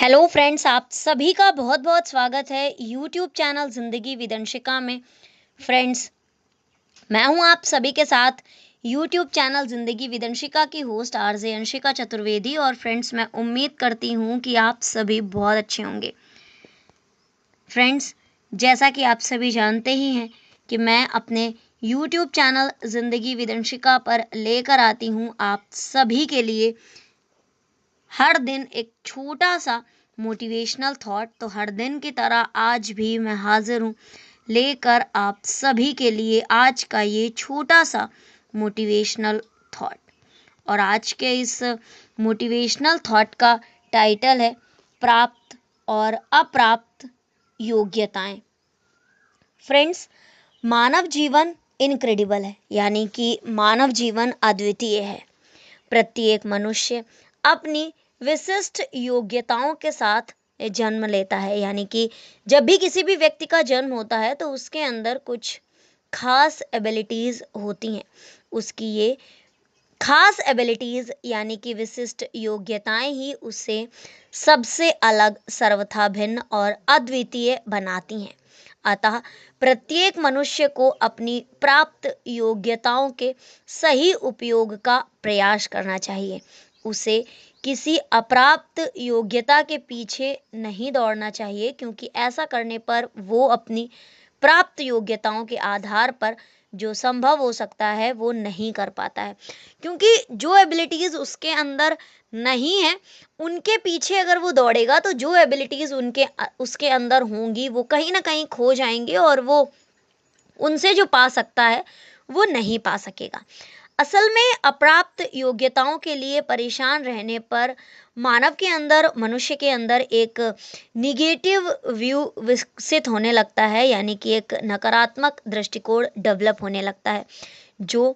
Hello friends, आप सभी का बहुत बहुत स्वागत है यूट्यूब चैनल ज़िंदगी विद अंशिका में। फ्रेंड्स, मैं हूं आप सभी के साथ यूट्यूब चैनल ज़िंदगी विद अंशिका की होस्ट आरजे अंशिका चतुर्वेदी। और फ्रेंड्स, मैं उम्मीद करती हूं कि आप सभी बहुत अच्छे होंगे। फ्रेंड्स, जैसा कि आप सभी जानते ही हैं कि मैं अपने यूट्यूब चैनल ज़िंदगी विद अंशिका पर लेकर आती हूं आप सभी के लिए हर दिन एक छोटा सा मोटिवेशनल थॉट। तो हर दिन की तरह आज भी मैं हाजिर हूँ लेकर आप सभी के लिए आज का ये छोटा सा मोटिवेशनल थॉट। और आज के इस मोटिवेशनल थॉट का टाइटल है प्राप्त और अप्राप्त योग्यताएं। फ्रेंड्स, मानव जीवन इनक्रेडिबल है, यानी कि मानव जीवन अद्वितीय है। प्रत्येक मनुष्य अपनी विशिष्ट योग्यताओं के साथ जन्म लेता है, यानी कि जब भी किसी भी व्यक्ति का जन्म होता है तो उसके अंदर कुछ खास एबिलिटीज होती हैं। उसकी ये खास एबिलिटीज यानी कि विशिष्ट योग्यताएं ही उसे सबसे अलग, सर्वथा भिन्न और अद्वितीय बनाती हैं। अतः प्रत्येक मनुष्य को अपनी प्राप्त योग्यताओं के सही उपयोग का प्रयास करना चाहिए। उसे किसी अप्राप्त योग्यता के पीछे नहीं दौड़ना चाहिए, क्योंकि ऐसा करने पर वो अपनी प्राप्त योग्यताओं के आधार पर जो संभव हो सकता है वो नहीं कर पाता है। क्योंकि जो एबिलिटीज उसके अंदर नहीं है, उनके पीछे अगर वो दौड़ेगा तो जो एबिलिटीज उसके अंदर होंगी वो कहीं ना कहीं खो जाएंगे और वो उनसे जो पा सकता है वो नहीं पा सकेगा। असल में अप्राप्त योग्यताओं के लिए परेशान रहने पर मानव के अंदर, मनुष्य के अंदर एक निगेटिव व्यू विकसित होने लगता है, यानी कि एक नकारात्मक दृष्टिकोण डेवलप होने लगता है, जो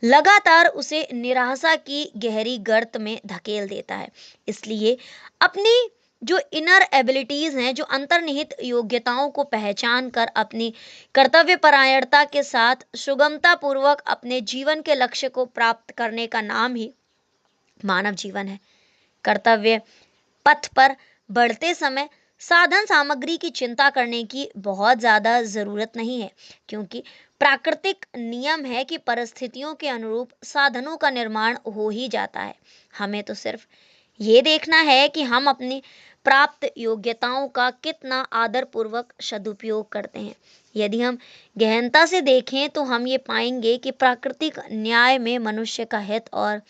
लगातार उसे निराशा की गहरी गर्त में धकेल देता है। इसलिए अपनी जो इनर एबिलिटीज हैं, जो अंतर्निहित योग्यताओं को पहचान कर अपनी कर्तव्यपरायणता के साथ सुगमता पूर्वक अपने जीवन के लक्ष्य को प्राप्त करने का नाम ही मानव जीवन है। कर्तव्य पथ पर बढ़ते समय साधन सामग्री की चिंता करने की बहुत ज़्यादा ज़रूरत नहीं है, क्योंकि प्राकृतिक नियम है कि परिस्थितियों के अनुरूप साधनों का निर्माण हो ही जाता है। हमें तो सिर्फ ये देखना है कि हम अपनी प्राप्त योग्यताओं का कितना आदरपूर्वक सदुपयोग करते हैं। यदि हम गहनता से देखें तो हम ये पाएंगे कि प्राकृतिक न्याय में मनुष्य का हित और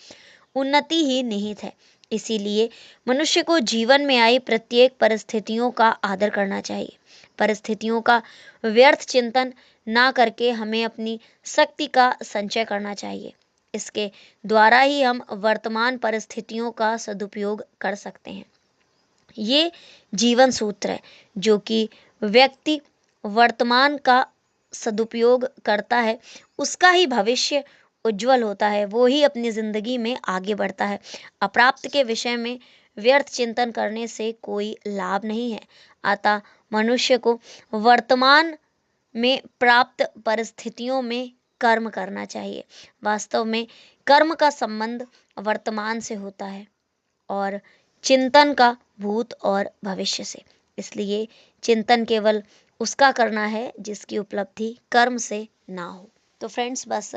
उन्नति ही निहित है। इसीलिए मनुष्य को जीवन में आई प्रत्येक परिस्थितियों का आदर करना चाहिए। परिस्थितियों का व्यर्थ चिंतन ना करके हमें अपनी शक्ति का संचय करना चाहिए। इसके द्वारा ही हम वर्तमान परिस्थितियों का सदुपयोग कर सकते हैं। ये जीवन सूत्र है, जो कि व्यक्ति वर्तमान का सदुपयोग करता है उसका ही भविष्य उज्जवल होता है, वो ही अपनी जिंदगी में आगे बढ़ता है। अप्राप्त के विषय में व्यर्थ चिंतन करने से कोई लाभ नहीं है। अतः मनुष्य को वर्तमान में प्राप्त परिस्थितियों में कर्म करना चाहिए। वास्तव में कर्म का संबंध वर्तमान से होता है और चिंतन का भूत और भविष्य से। इसलिए चिंतन केवल उसका करना है जिसकी उपलब्धि कर्म से ना हो। तो फ्रेंड्स, बस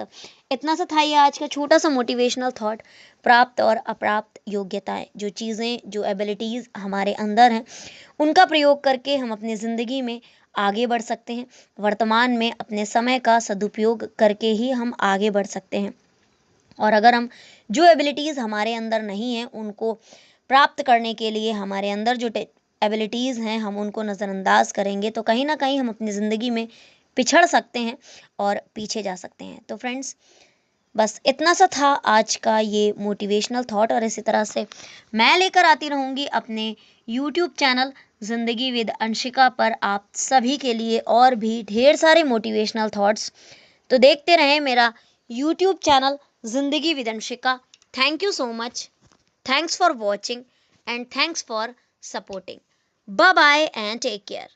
इतना सा था ये आज का छोटा सा मोटिवेशनल थॉट। प्राप्त और अप्राप्त योग्यताएं, जो चीज़ें, जो एबिलिटीज़ हमारे अंदर हैं, उनका प्रयोग करके हम अपनी ज़िंदगी में आगे बढ़ सकते हैं। वर्तमान में अपने समय का सदुपयोग करके ही हम आगे बढ़ सकते हैं। और अगर हम जो एबिलिटीज़ हमारे अंदर नहीं हैं उनको प्राप्त करने के लिए हमारे अंदर जो एबिलिटीज़ हैं हम उनको नज़रअंदाज करेंगे तो कहीं ना कहीं हम अपनी ज़िंदगी में पिछड़ सकते हैं और पीछे जा सकते हैं। तो फ्रेंड्स, बस इतना सा था आज का ये मोटिवेशनल थॉट। और इसी तरह से मैं लेकर आती रहूँगी अपने यूट्यूब चैनल ज़िंदगी विद अंशिका पर आप सभी के लिए और भी ढेर सारे मोटिवेशनल थॉट्स। तो देखते रहें मेरा यूट्यूब चैनल ज़िंदगी with Anshika. Thank you so much. Thanks for watching and thanks for supporting. Bye bye and take care.